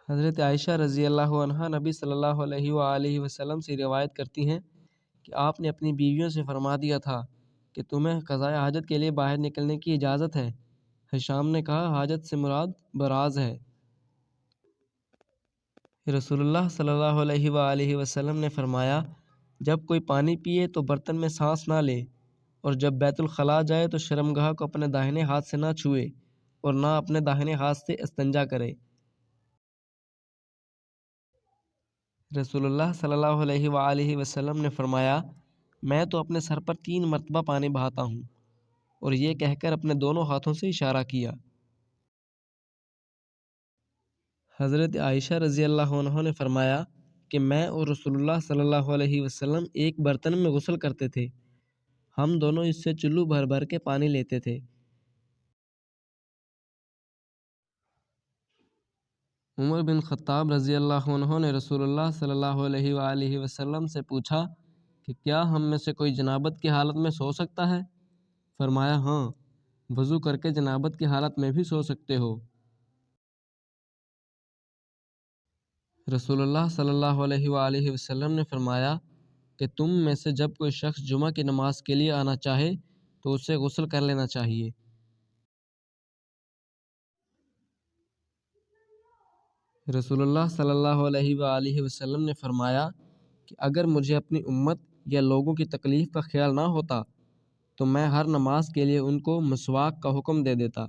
حضرت عائشہ رضی اللہ عنہا نبی صلی اللہ علیہ وآلہ وسلم سے روایت کرتی ہیں کہ آپ نے اپنی بیویوں سے فرما دیا تھا کہ تمہیں قضاء حاجت کے لیے باہر نکلنے کی اجازت ہے۔ ہشام نے کہا حاجت سے مراد براز ہے۔ رسول اللہ صلی اللہ علیہ وآلہ وسلم نے فرمایا جب کوئی پانی پیے تو برتن میں سانس نہ لے، اور جب بیت الخلاء جائے تو شرمگاہ کو اپنے داہنے ہاتھ سے نہ چھوئے اور نہ اپنے داہنے ہاتھ سے استنجا کرے۔ رسول اللہ صلی اللہ علیہ وآلہ وسلم نے فرمایا میں تو اپنے سر پر 3 مرتبہ پانی بہاتا ہوں، اور یہ کہہ کر اپنے دونوں ہاتھوں سے اشارہ کیا۔ حضرت عائشہ رضی اللہ عنہ نے فرمایا کہ میں اور رسول اللہ صلی اللہ علیہ وسلم ایک برتن میں غسل کرتے تھے، ہم دونوں اس سے چلو بھر بھر کے پانی لیتے تھے۔ عمر بن خطاب رضی اللہ عنہ نے رسول اللہ صلی اللہ علیہ وآلہ وسلم سے پوچھا کہ کیا ہم میں سے کوئی جنابت کی حالت میں سو سکتا ہے؟ فرمایا ہاں، وضو کر کے جنابت کی حالت میں بھی سو سکتے ہو۔ رسول اللہ صلی اللہ علیہ وآلہ وسلم نے فرمایا کہ تم میں سے جب کوئی شخص جمعہ کی نماز کے لیے آنا چاہے تو اسے غسل کر لینا چاہیے۔ رسول اللہ صلی اللہ علیہ وآلہ وسلم نے فرمایا کہ اگر مجھے اپنی امت یا لوگوں کی تکلیف کا خیال نہ ہوتا تو میں ہر نماز کے لیے ان کو مسواک کا حکم دے دیتا۔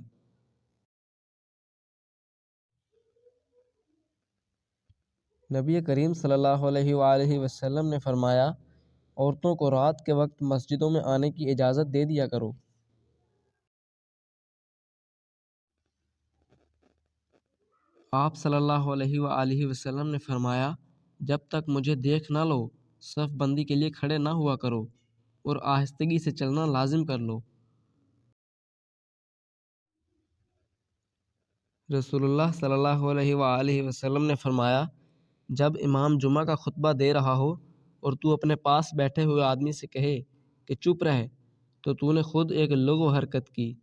نبی کریم صلی اللہ علیہ وآلہ وسلم نے فرمایا عورتوں کو رات کے وقت مسجدوں میں آنے کی اجازت دے دیا کرو۔ آپ صلی اللہ علیہ وآلہ وسلم نے فرمایا جب تک مجھے دیکھ نہ لو صف بندی کے لیے کھڑے نہ ہوا کرو اور آہستگی سے چلنا لازم کر لو۔ رسول اللہ صلی اللہ علیہ وآلہ وسلم نے فرمایا جب امام جمعہ کا خطبہ دے رہا ہو اور تو اپنے پاس بیٹھے ہوئے آدمی سے کہے کہ چپ رہ تو نے خود ایک لغو حرکت کی۔